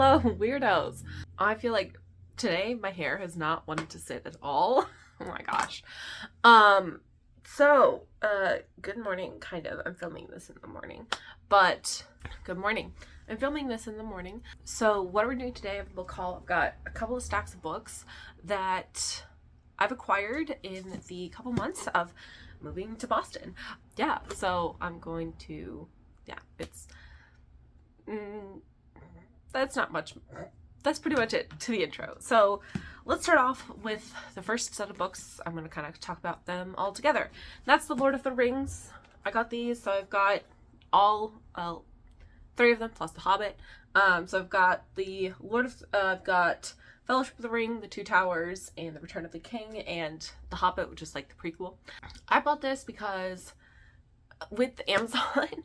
Hello, weirdos. I feel like today my hair has not wanted to sit at all. Oh my gosh. Good morning, kind of. I'm filming this in the morning, but good morning. I'm filming this in the morning. So what are we doing today? I have a book haul. I've got a couple of stacks of books that I've acquired in the couple months of moving to Boston. Yeah, so I'm going to, that's not much. That's pretty much it to the intro. So let's start off with the first set of books. I'm going to kind of talk about them all together. That's the Lord of the Rings. I got these, so I've got all three of them plus the Hobbit. So I've got the I've got Fellowship of the Ring, the Two Towers, and the Return of the King, and the Hobbit, which is like the prequel. I bought this because with Amazon,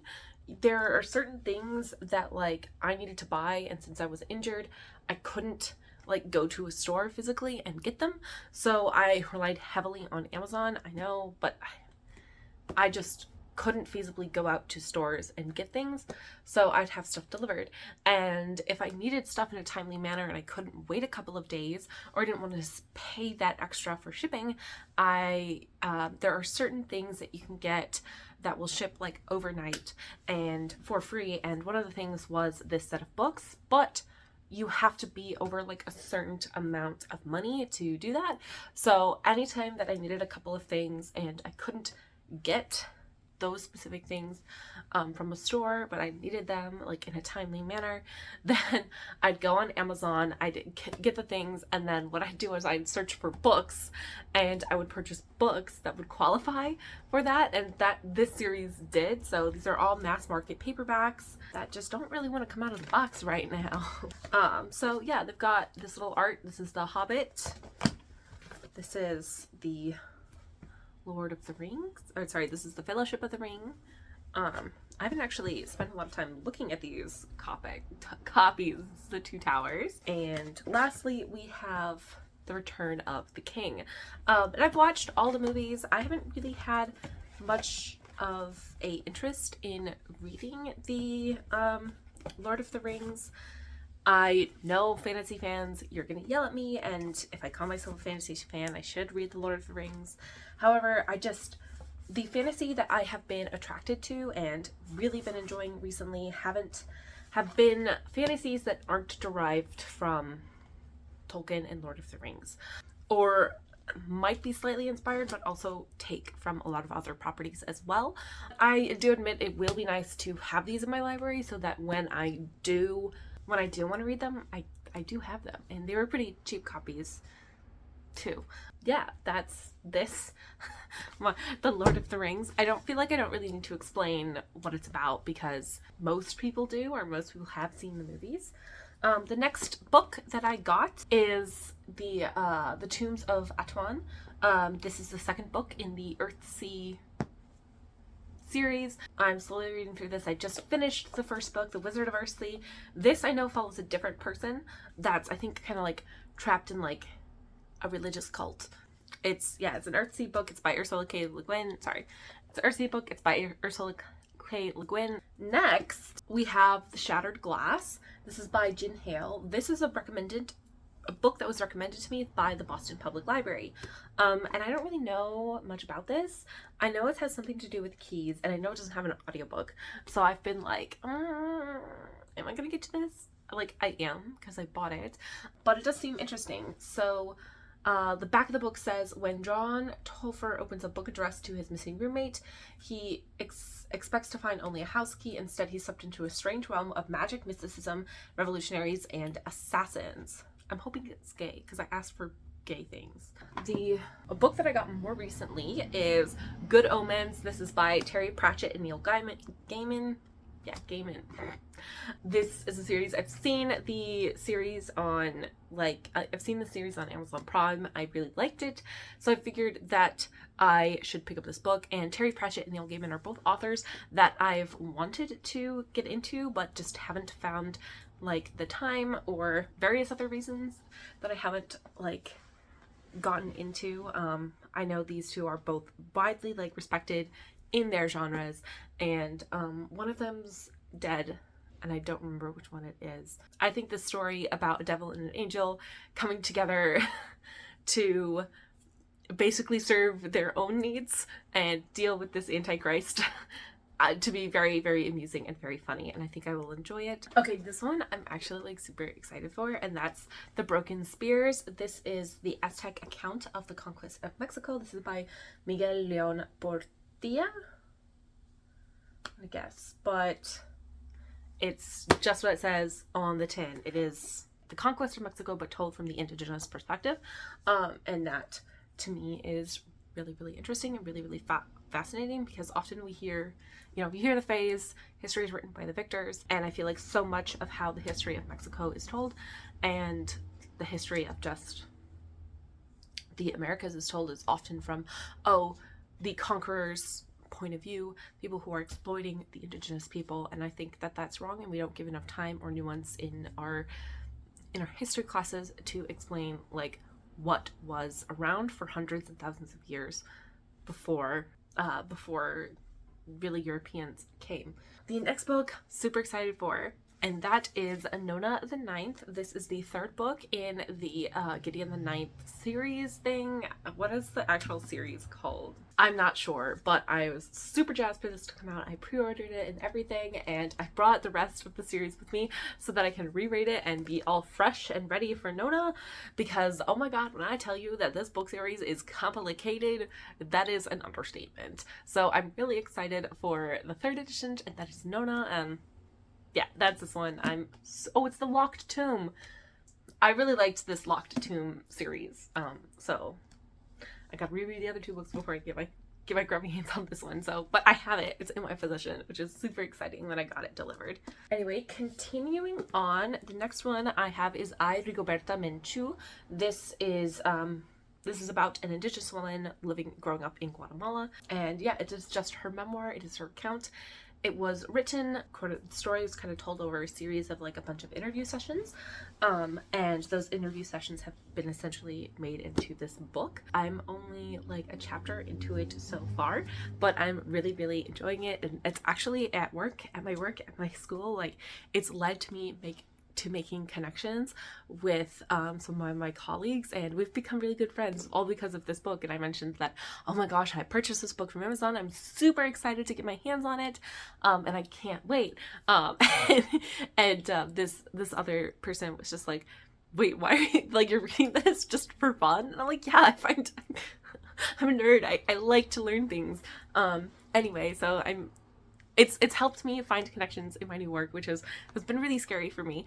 there are certain things that like I needed to buy, and since I was injured, I couldn't like go to a store physically and get them. So I relied heavily on Amazon. I know, but I just couldn't feasibly go out to stores and get things, so I'd have stuff delivered. And if I needed stuff in a timely manner and I couldn't wait a couple of days, or I didn't want to pay that extra for shipping, there are certain things that you can get that will ship like overnight and for free. And one of the things was this set of books, but you have to be over like a certain amount of money to do that. So anytime that I needed a couple of things and I couldn't get those specific things from a store, but I needed them like in a timely manner, then I'd go on Amazon, I'd get the things, and then what I'd do is I'd search for books, and I would purchase books that would qualify for that, and that this series did. So these are all mass market paperbacks that just don't really want to come out of the box right now. So yeah, they've got this little art. This is the Hobbit. This is the Lord of the Rings, or sorry, this is the Fellowship of the Ring. I haven't actually spent a lot of time looking at these copies, the Two Towers. And lastly, we have the Return of the King. And I've watched all the movies. I haven't really had much of a interest in reading the Lord of the Rings. I know fantasy fans, you're gonna yell at me, and if I call myself a fantasy fan, I should read The Lord of the Rings. However, the fantasy that I have been attracted to and really been enjoying recently have been fantasies that aren't derived from Tolkien and Lord of the Rings, or might be slightly inspired, but also take from a lot of other properties as well. I do admit it will be nice to have these in my library so that when I do want to read them, I do have them, and they were pretty cheap copies too. Yeah, that's this. The Lord of the Rings. I don't really need to explain what it's about because most people do, or most people have seen the movies. The next book that I got is the Tombs of Atuan. This is the second book in the Earthsea series. I'm slowly reading through this. I just finished the first book, The Wizard of Earthsea. This I know follows a different person that's, I think, kind of like trapped in like a religious cult. It's an Earthsea book. It's by Ursula K. Le Guin. Sorry. It's an Earthsea book. It's by Ursula K. Le Guin. Next, we have The Shattered Glass. This is by Jin Hale. This is a book that was recommended to me by the Boston Public Library. And I don't really know much about this. I know it has something to do with keys, and I know it doesn't have an audiobook. So I've been like, am I gonna get to this? Like, I am, because I bought it. But it does seem interesting. So the back of the book says, when John Tolfer opens a book addressed to his missing roommate, he expects to find only a house key. Instead, he's swept into a strange realm of magic, mysticism, revolutionaries, and assassins. I'm hoping it's gay, because I asked for gay things. A book that I got more recently is Good Omens. This is by Terry Pratchett and Neil Gaiman. Yeah, Gaiman. This is a series. I've seen the series on Amazon Prime. I really liked it, so I figured that I should pick up this book. And Terry Pratchett and Neil Gaiman are both authors that I've wanted to get into, but just haven't found like the time or various other reasons that I haven't like gotten into. I know these two are both widely like respected in their genres, and one of them's dead and I don't remember which one it is. I think this story about a devil and an angel coming together to basically serve their own needs and deal with this Antichrist to be very, very amusing and very funny, and I think I will enjoy it. Okay, this one I'm actually like super excited for, and that's The Broken Spears. This is the Aztec account of the conquest of Mexico. This is by Miguel Leon Portilla, I guess, but it's just what it says on the tin. It is the conquest of Mexico, but told from the indigenous perspective, and that to me is really, really interesting and really, really fascinating, because often we hear, we hear the phrase, history is written by the victors, and I feel like so much of how the history of Mexico is told and the history of just the Americas is told is often from, the conqueror's point of view, people who are exploiting the indigenous people, and I think that that's wrong, and we don't give enough time or nuance in our history classes to explain like what was around for hundreds and thousands of years before really Europeans came. The next book, super excited for, and that is Nona the Ninth. This is the third book in the Gideon the Ninth series thing. What is the actual series called? I'm not sure, but I was super jazzed for this to come out. I pre-ordered it and everything, and I brought the rest of the series with me so that I can reread it and be all fresh and ready for Nona, because oh my god, when I tell you that this book series is complicated, that is an understatement. So I'm really excited for the third edition, and that is Nona, and yeah, that's this one. It's the Locked Tomb. I really liked this Locked Tomb series, so I gotta reread the other two books before I get my grubby hands on this one. So, but I have it. It's in my possession, which is super exciting that I got it delivered. Anyway, continuing on, the next one I have is I, Rigoberta Menchú. This is about an indigenous woman growing up in Guatemala, and yeah, it is just her memoir. It is her account. It was written, the story was kind of told over a series of like a bunch of interview sessions, and those interview sessions have been essentially made into this book. I'm only like a chapter into it so far, but I'm really, really enjoying it, and it's actually at my school, like it's led to me making connections with some of my colleagues, and we've become really good friends all because of this book. And I mentioned that, oh my gosh, I purchased this book from Amazon. I'm super excited to get my hands on it, and I can't wait. This other person was just like, wait, why are you, like, you're reading this just for fun? And I'm like, yeah, I'm a nerd. I like to learn things. Anyway, so it's helped me find connections in my new work, which has been really scary for me,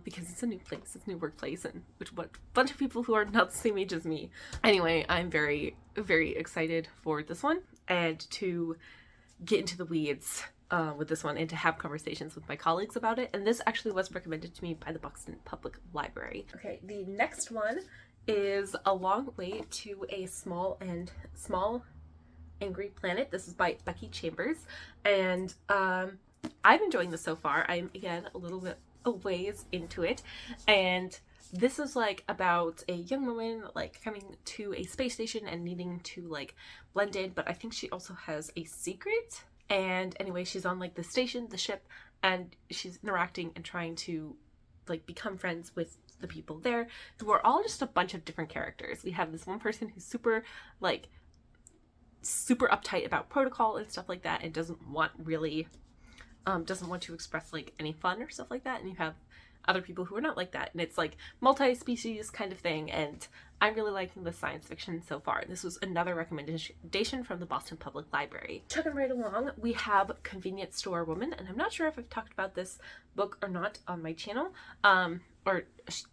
because it's a new place, it's a new workplace, and a bunch of people who are not the same age as me. Anyway, I'm very, very excited for this one, and to get into the weeds with this one, and to have conversations with my colleagues about it. And this actually was recommended to me by the Buxton Public Library. Okay, the next one is A Long Way to a Small Angry Planet. This is by Becky Chambers, and I'm enjoying this so far. I'm again a little bit a ways into it, and this is like about a young woman like coming to a space station and needing to like blend in, but I think she also has a secret. And anyway, she's on like the station, the ship, and she's interacting and trying to like become friends with the people there, who are all just a bunch of different characters. We have this one person who's super uptight about protocol and stuff like that, and doesn't want to express like any fun or stuff like that, and you have other people who are not like that, and it's like multi-species kind of thing, and I'm really liking the science fiction so far. This was another recommendation from the Boston Public Library. Chugging right along, we have Convenience Store Woman, and I'm not sure if I've talked about this book or not on my channel, or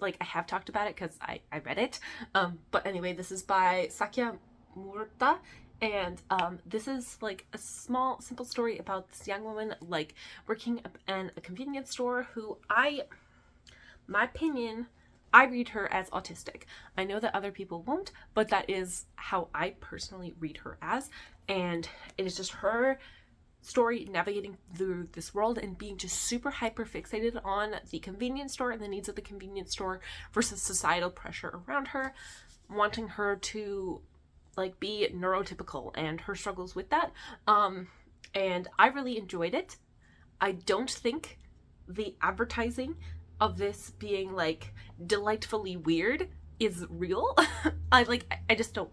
like I have talked about it because I read it, but anyway, this is by Sakya Murta. And this is like a small, simple story about this young woman like working in a convenience store who my opinion, I read her as autistic. I know that other people won't, but that is how I personally read her as. And it is just her story navigating through this world and being just super hyper fixated on the convenience store and the needs of the convenience store versus societal pressure around her, wanting her to like be neurotypical and her struggles with that. And I really enjoyed it. I don't think the advertising of this being like delightfully weird is real. I just don't,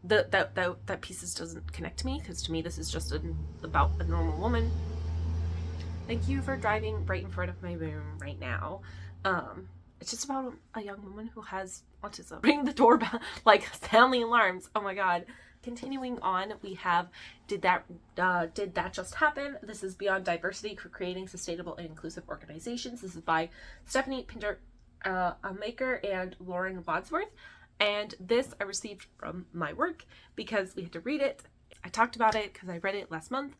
that pieces doesn't connect to me, because to me this is just about a normal woman. Thank you for driving right in front of my room right now. It's just about a young woman who has autism. Ring the doorbell, like sounding alarms. Oh my god. Continuing on, we have Did That Just Happen? This is Beyond Diversity for Creating Sustainable and Inclusive Organizations. This is by Stephanie Pinder, a maker, and Lauren Wadsworth. And this I received from my work because we had to read it. I talked about it because I read it last month.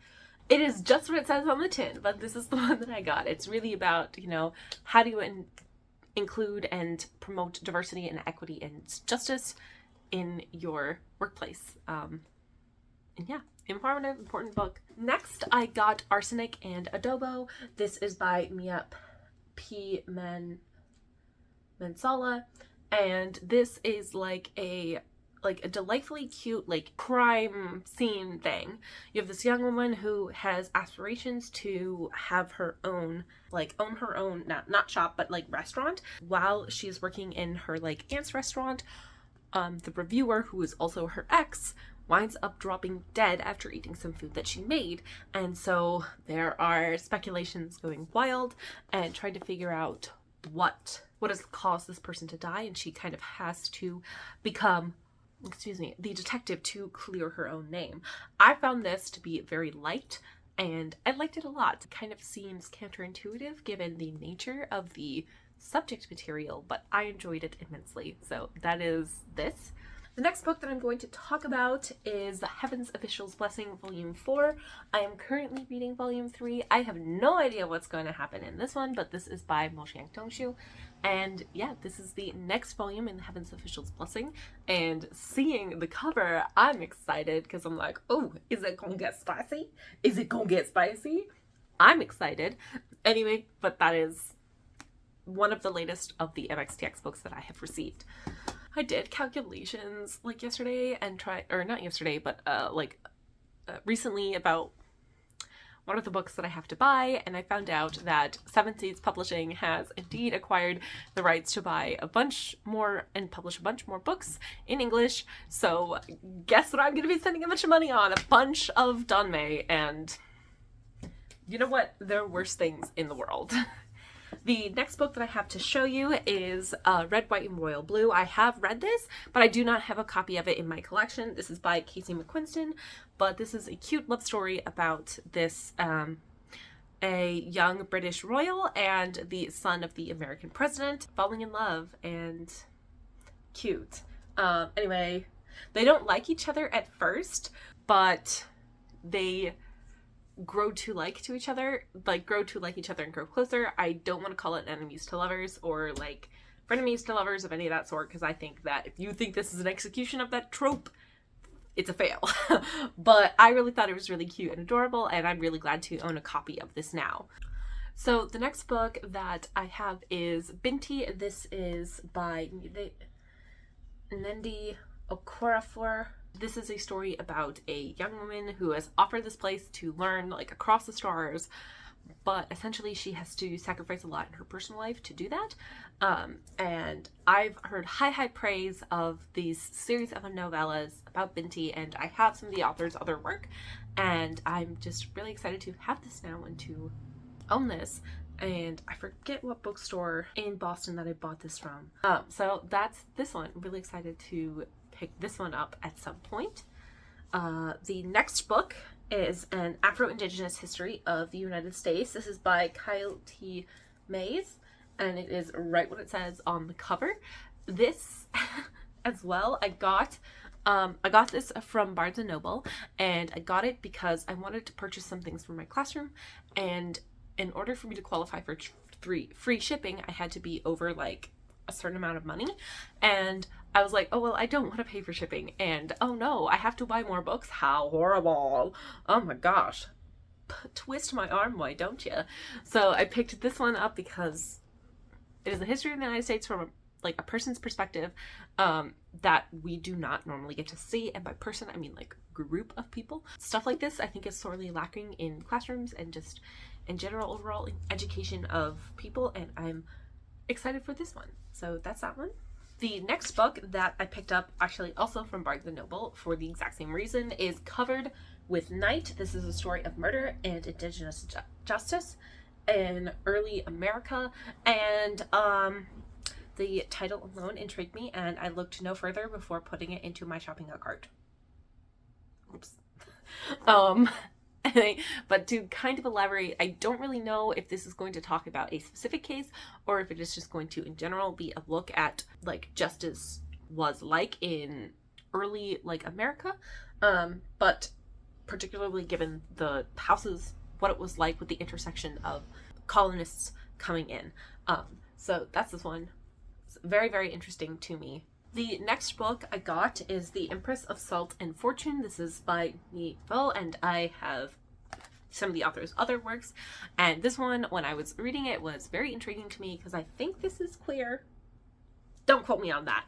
It is just what it says on the tin, but this is the one that I got. It's really about, how do you include and promote diversity and equity and justice in your workplace. And yeah, informative, important book. Next, I got Arsenic and Adobo. This is by EmmaAbe Books. And this is like a delightfully cute, like, crime scene thing. You have this young woman who has aspirations to have her own, own her own, not shop, but like restaurant. While she's working in her like aunt's restaurant, the reviewer, who is also her ex, winds up dropping dead after eating some food that she made. And so there are speculations going wild and trying to figure out what has caused this person to die. And she kind of has to become, the detective to clear her own name. I found this to be very light, and I liked it a lot. It kind of seems counterintuitive given the nature of the subject material, but I enjoyed it immensely. So that is this. The next book that I'm going to talk about is The Heaven's Official's Blessing, Volume 4. I am currently reading Volume 3. I have no idea what's going to happen in this one, but this is by Moxiang Tongshu. And yeah, this is the next volume in The Heaven's Official's Blessing. And seeing the cover, I'm excited because I'm like, oh, is it gonna get spicy? Is it gonna get spicy? I'm excited. Anyway, but that is one of the latest of the MXTX books that I have received. I did calculations yesterday and recently about one of the books that I have to buy, and I found out that Seven Seeds Publishing has indeed acquired the rights to buy a bunch more and publish a bunch more books in English. So guess what I'm going to be spending a bunch of money on? A bunch of Danmei, and you know what? There are worse things in the world. The next book that I have to show you is Red, White, and Royal Blue. I have read this, but I do not have a copy of it in my collection. This is by Casey McQuiston, but this is a cute love story about this, a young British royal and the son of the American president falling in love, and cute. Anyway, they don't like each other at first, but they grow to like each other and grow closer. I don't want to call it enemies to lovers or frenemies to lovers of any of that sort, because I think that if you think this is an execution of that trope, it's a fail. But I really thought it was really cute and adorable, and I'm really glad to own a copy of this now. So the next book that I have is Binti. This is by Nnendi Okorafor. This is a story about a young woman who is offered this place to learn across the stars, but essentially she has to sacrifice a lot in her personal life to do that. And I've heard high praise of these series of novellas about Binti, and I have some of the author's other work, and I'm just really excited to have this now and to own this. And I forget what bookstore in Boston that I bought this from. So that's this one. I'm really excited to pick this one up at some point. The next book is an Afro-Indigenous history of the United States. This is by Kyle T. Mays, and it is right what it says on the cover. This as well, I got this from Barnes & Noble, and I got it because I wanted to purchase some things for my classroom, and in order for me to qualify for free shipping, I had to be over a certain amount of money, and I was like, oh well, I don't want to pay for shipping, and oh no, I have to buy more books. How horrible. Oh my gosh. Twist my arm, why don't you? So I picked this one up because it is a history of the United States from a person's perspective that we do not normally get to see, and by person I mean group of people. Stuff like this I think is sorely lacking in classrooms and just and general overall education of people, and I'm excited for this one. So that's that one. The next book that I picked up, actually also from Barnes & Noble for the exact same reason, is Covered with Night. This is a story of murder and indigenous justice in early America, and the title alone intrigued me, and I looked no further before putting it into my shopping cart. Oops. But to kind of elaborate, I don't really know if this is going to talk about a specific case or if it is just going to in general be a look at like justice was like in early like America, but particularly given the houses, what it was like with the intersection of colonists coming in. So that's this one. It's very, very interesting to me. The next book I got is The Empress of Salt and Fortune. This is by me, Phil, and I have some of the author's other works. And this one, when I was reading it, was very intriguing to me because I think this is queer. Don't quote me on that.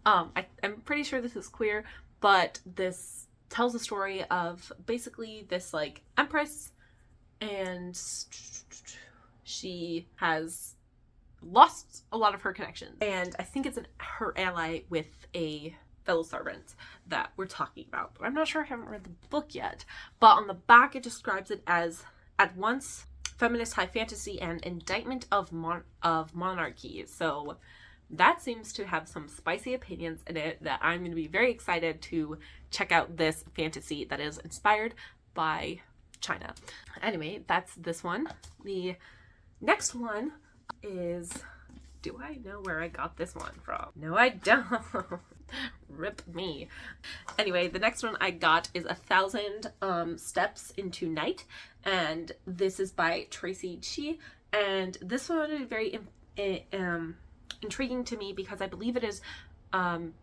I'm pretty sure this is queer, but this tells a story of basically this like empress, and she has lost a lot of her connections, and I think it's her ally with a fellow servant that we're talking about, but I'm not sure. I haven't read the book yet, but on the back it describes it as at once feminist high fantasy and indictment of monarchy. So that seems to have some spicy opinions in it that I'm going to be very excited to check out this fantasy that is inspired by China. Anyway, that's this one. The next one is, do I know where I got this one from? No, I don't. Rip me. Anyway, the next one I got is 1,000 Steps into Night, and this is by Tracy Chi, and this one is very intriguing to me because I believe it is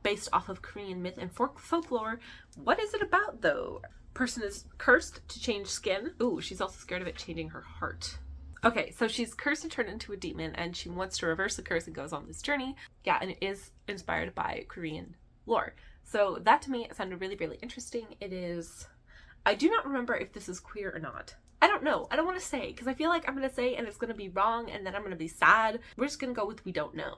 based off of Korean myth and folklore. What is it about though? Person is cursed to change skin. Ooh, she's also scared of it changing her heart. Okay, so she's cursed to turn into a demon, and she wants to reverse the curse and goes on this journey. Yeah, and it is inspired by Korean lore. So that to me sounded really, really interesting. It is, I do not remember if this is queer or not. I don't know. I don't want to say, because I feel like I'm going to say and it's going to be wrong, and then I'm going to be sad. We're just going to go with we don't know.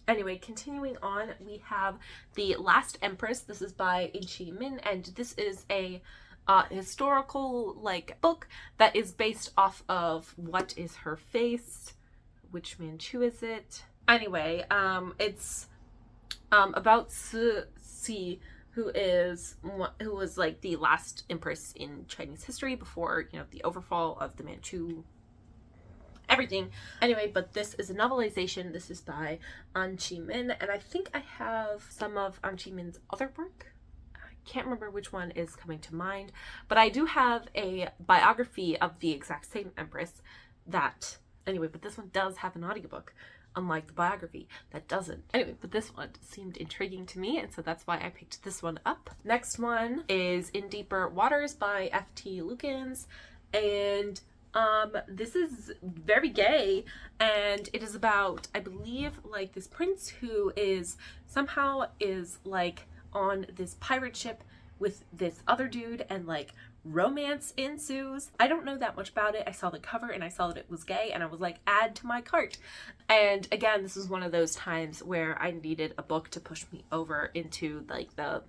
Anyway, continuing on, we have The Last Empress. This is by In-Chi Min, and this is a historical like book that is based off of What Is Her Face? Which Manchu is it? Anyway, it's about Si, who was like the last empress in Chinese history before, you know, the overfall of the Manchu everything. Anyway, but this is a novelization. This is by In-Chi Min, and I think I have some of In-Chi Min's other work. Can't remember which one is coming to mind, but I do have a biography of the exact same empress that, anyway, but this one does have an audiobook, unlike the biography that doesn't. Anyway, but this one seemed intriguing to me, and so that's why I picked this one up. Next one is In Deeper Waters by F.T. Lukens, and this is very gay, and it is about, I believe, like this prince who is somehow is like on this pirate ship with this other dude, and like romance ensues. I don't know that much about it. I saw the cover and I saw that it was gay, and I was like, add to my cart. And again, this is one of those times where I needed a book to push me over into like the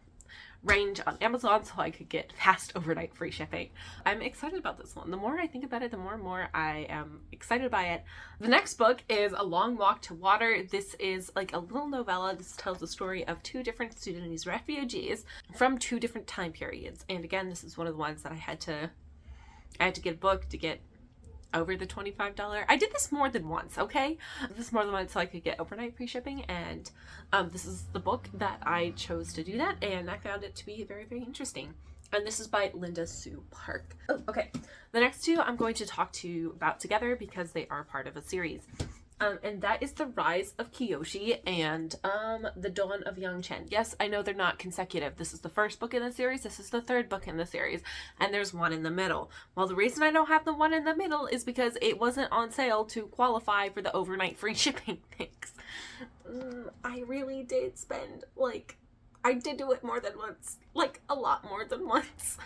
range on Amazon so I could get fast overnight free shipping. I'm excited about this one. The more I think about it, the more and more I am excited by it. The next book is A Long Walk to Water. This is like a little novella. This tells the story of two different Sudanese refugees from two different time periods. And again, this is one of the ones that I had to get a book to get over the $25. I did this more than once, okay? This more than once so I could get overnight free shipping, and this is the book that I chose to do that, and I found it to be very, very interesting. And this is by Linda Sue Park. Oh, okay. The next two I'm going to talk to you about together because they are part of a series. And that is The Rise of Kiyoshi and The Dawn of Yang Chen. Yes, I know they're not consecutive. This is the first book in the series. This is the third book in the series. And there's one in the middle. Well, the reason I don't have the one in the middle is because it wasn't on sale to qualify for the overnight free shipping things. I really did spend, like, I did do it more than once. Like, a lot more than once.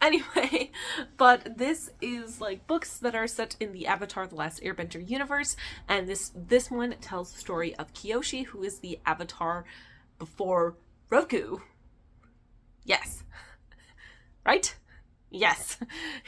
Anyway, but this is like books that are set in the Avatar: The Last Airbender universe, and this one tells the story of Kyoshi, who is the Avatar before Roku. Yes. Right? Yes.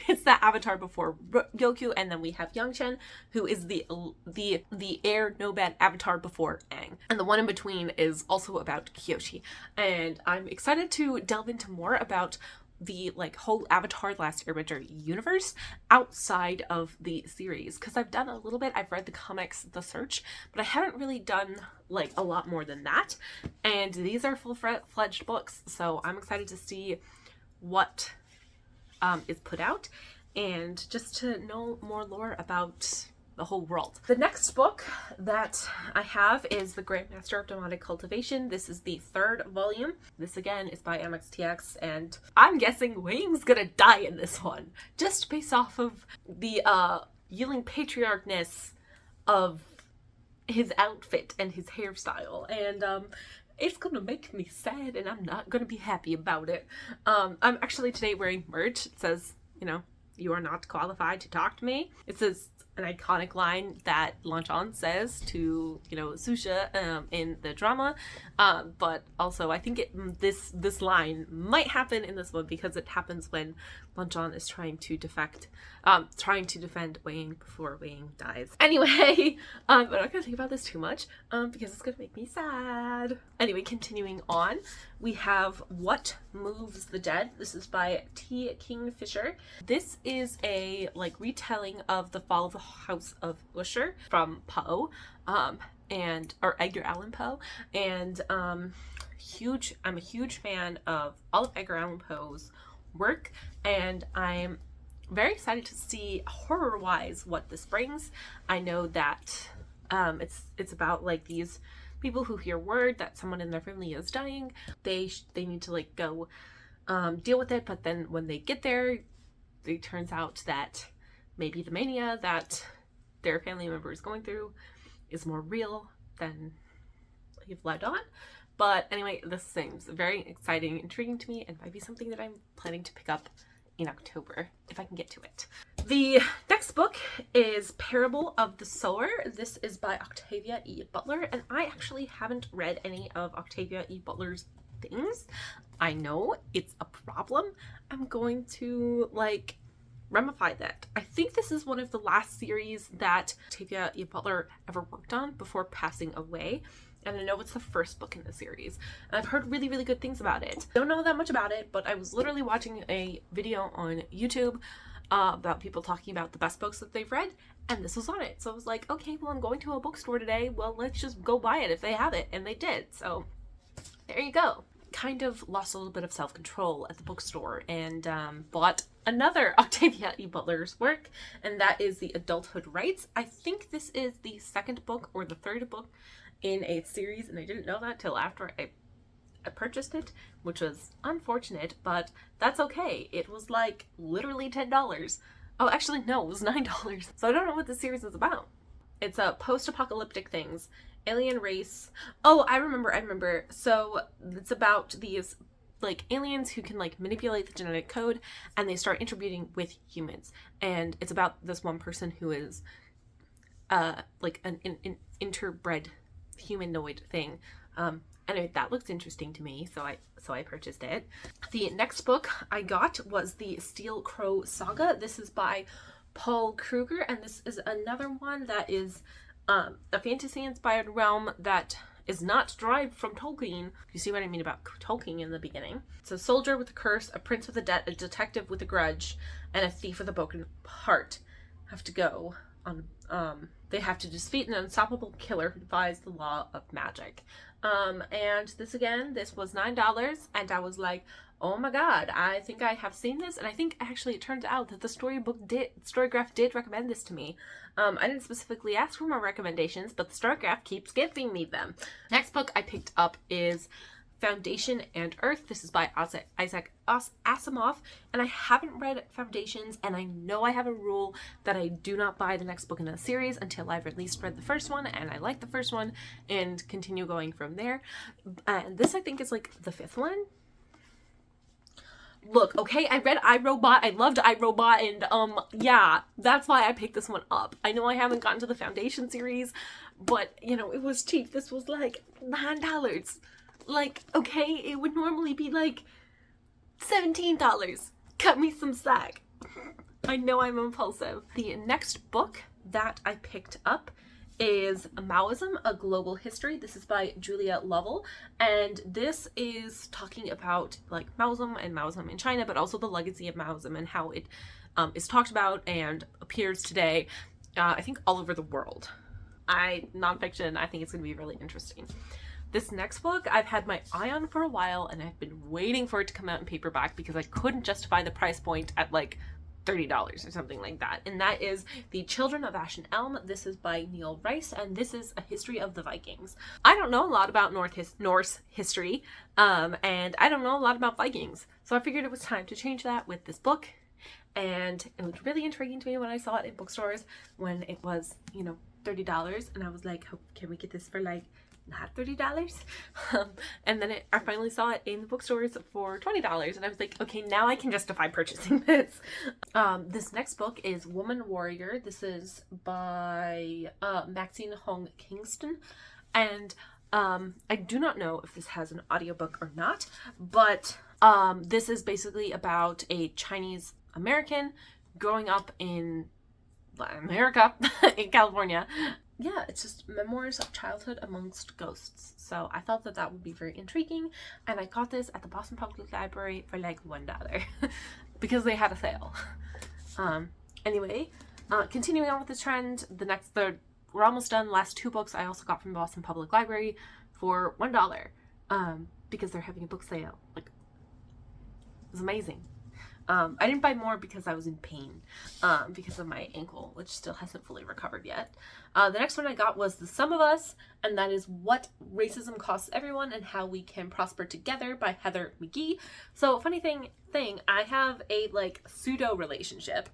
It's the Avatar before Goku, and then we have Yangshen, who is the air nomad Avatar before Aang. And the one in between is also about Kyoshi. And I'm excited to delve into more about the like whole Avatar: The Last Airbender universe outside of the series, because I've done a little bit. I've read the comics, The Search, but I haven't really done like a lot more than that, and these are full-fledged books, so I'm excited to see what is put out and just to know more lore about the whole world. The next book that I have is The Grandmaster of Demonic Cultivation. This is the 3rd volume. This again is by MXTX, and I'm guessing Wayne's gonna die in this one, just based off of the yielding patriarchness of his outfit and his hairstyle, and it's gonna make me sad, and I'm not gonna be happy about it. I'm actually today wearing merch. It says, you know, "You are not qualified to talk to me." It says an iconic line that Lanchan says to, you know, Susha in the drama, but also I think this line might happen in this one because it happens when Lanchan is trying to defend Wayne before Wayne dies. Anyway, I'm not gonna think about this too much because it's gonna make me sad. Anyway, continuing on, we have What Moves the Dead. This is by T. Kingfisher. This is a like retelling of the fall of the House of Usher from Poe, or Edgar Allan Poe, and I'm a huge fan of all of Edgar Allan Poe's work, and I'm very excited to see horror-wise what this brings. I know that it's about like these people who hear word that someone in their family is dying. They need to like go deal with it, but then when they get there, it turns out that maybe the mania that their family member is going through is more real than you've led on. But anyway, this seems very exciting, intriguing to me, and might be something that I'm planning to pick up in October, if I can get to it. The next book is Parable of the Sower. This is by Octavia E. Butler, and I actually haven't read any of Octavia E. Butler's things. I know it's a problem. I'm going to like ramify that. I think this is one of the last series that Octavia E. Butler ever worked on before passing away. And I know it's the first book in the series. And I've heard really, really good things about it. Don't know that much about it, but I was literally watching a video on YouTube about people talking about the best books that they've read, and this was on it. So I was like, okay, well, I'm going to a bookstore today. Well, let's just go buy it if they have it. And they did. So there you go. Kind of lost a little bit of self-control at the bookstore and bought another Octavia E. Butler's work, and that is The Adulthood Rites. I think this is the 2nd book or the 3rd book in a series, and I didn't know that till after I purchased it, which was unfortunate, but that's okay. It was like literally $10. Oh, actually no, it was $9. So I don't know what the series is about. It's a post-apocalyptic things, alien race. Oh, I remember. So it's about these like aliens who can like manipulate the genetic code, and they start interbreeding with humans. And it's about this one person who is like an interbred humanoid thing. Anyway, that looks interesting to me, so I purchased it. The next book I got was the Steel Crow Saga. This is by Paul Kruger, and this is another one that is a fantasy-inspired realm that is not derived from Tolkien. You see what I mean about Tolkien in the beginning. It's a soldier with a curse, a prince with a debt, a detective with a grudge, and a thief with a broken heart have to go on. They have to defeat an unstoppable killer who defies the law of magic. And this was $9, and I was like, oh my god, I think I have seen this, and I think actually it turned out that the Storygraph did recommend this to me. I didn't specifically ask for more recommendations, but the Storygraph keeps giving me them. Next book I picked up is Foundation and Earth. This is by Isaac Asimov, and I haven't read Foundations, and I know I have a rule that I do not buy the next book in a series until I've at least read the first one, and I like the first one, and continue going from there. And this I think is like the 5th one. Look, okay, I read iRobot, I loved iRobot, and yeah, that's why I picked this one up. I know I haven't gotten to the Foundation series, but, you know, it was cheap. This was like $9. Like, okay, it would normally be like $17. Cut me some slack. I know I'm impulsive. The next book that I picked up is Maoism, A Global History. This is by Julia Lovell, and this is talking about like Maoism and Maoism in China, but also the legacy of Maoism and how it is talked about and appears today, I think all over the world. Nonfiction, I think it's going to be really interesting. This next book I've had my eye on for a while, and I've been waiting for it to come out in paperback because I couldn't justify the price point at like $30 or something like that, and that is The Children of Ash and Elm. This is by Neil Rice, and this is a history of the Vikings. I don't know a lot about Norse history, and I don't know a lot about Vikings, so I figured it was time to change that with this book, and it was really intriguing to me when I saw it in bookstores when it was, you know, $30, and I was like, oh, can we get this for like not $30? And then I finally saw it in the bookstores for $20, and I was like, okay, now I can justify purchasing this. This next book is Woman Warrior. This is by Maxine Hong Kingston, and I do not know if this has an audiobook or not, but this is basically about a Chinese American growing up in America, in California. Yeah, it's just memoirs of childhood amongst ghosts. So I thought that that would be very intriguing, and I got this at the Boston Public Library for like $1 because they had a sale. Anyway, continuing on with this trend, we're almost done. Last two books I also got from Boston Public Library for $1 because they're having a book sale. Like, it was amazing. I didn't buy more because I was in pain because of my ankle, which still hasn't fully recovered yet. The next one I got was The Sum of Us, and that is What Racism Costs Everyone and How We Can Prosper Together by Heather McGee. So funny thing, I have a like pseudo relationship,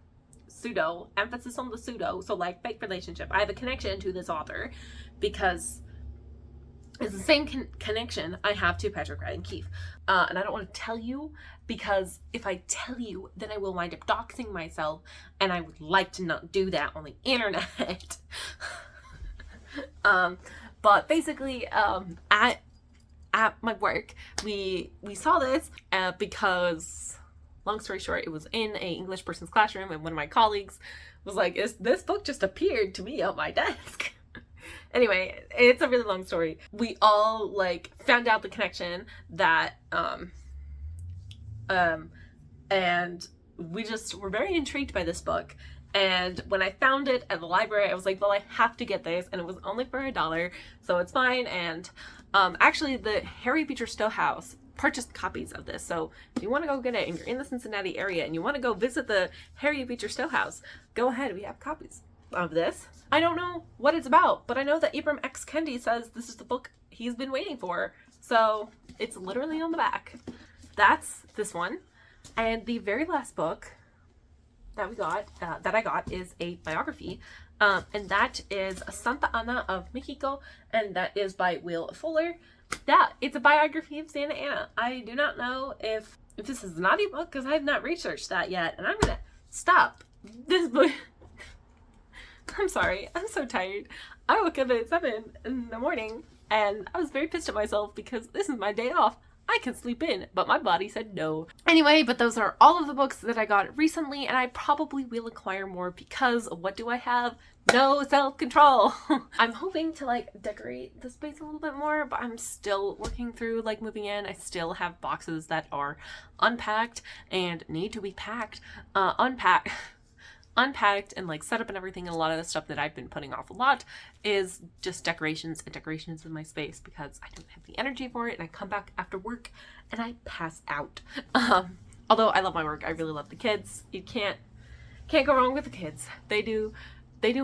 pseudo, emphasis on the pseudo, so like fake relationship. I have a connection to this author because it's the same connection I have to Patrick Radden Keefe. And I don't want to tell you because if I tell you, then I will wind up doxing myself, and I would like to not do that on the internet. But basically, at my work, we saw this because, long story short, it was in a English person's classroom, and one of my colleagues was like, this book just appeared to me on my desk. Anyway, it's a really long story. We all like found out the connection that and we just were very intrigued by this book. And when I found it at the library, I was like, well, I have to get this, and it was only for $1, so it's fine. And actually the Harry Beecher Stowe House purchased copies of this, so if you want to go get it and you're in the Cincinnati area and you want to go visit the Harry Beecher Stowe House, go ahead. We have copies of this. I don't know what it's about, but I know that Ibram X. Kendi says this is the book he's been waiting for, so it's literally on the back. That's this one. And the very last book that I got is a biography, and that is Santa Ana of Mexico, and that is by Will Fuller. Yeah, it's a biography of Santa Ana. I do not know if this is an audiobook because I have not researched that yet, and I'm gonna stop this book. I'm sorry, I'm so tired. I woke up at 7 in the morning and I was very pissed at myself because this is my day off. I can sleep in, but my body said no. Anyway, but those are all of the books that I got recently, and I probably will acquire more because what do I have? No self-control. I'm hoping to like decorate the space a little bit more, but I'm still working through like moving in. I still have boxes that are unpacked and need to be packed, unpacked and like set up and everything. And a lot of the stuff that I've been putting off a lot is just decorations in my space because I don't have the energy for it, and I come back after work and I pass out. Although I love my work, I really love the kids. You can't go wrong with the kids. They do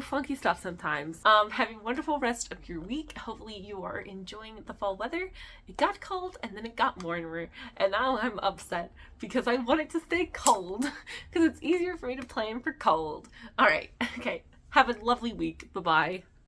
funky stuff sometimes. Have a wonderful rest of your week. Hopefully you are enjoying the fall weather. It got cold and then it got warmer, and now I'm upset because I want it to stay cold because it's easier for me to plan for cold. All right, okay. Have a lovely week. Bye-bye.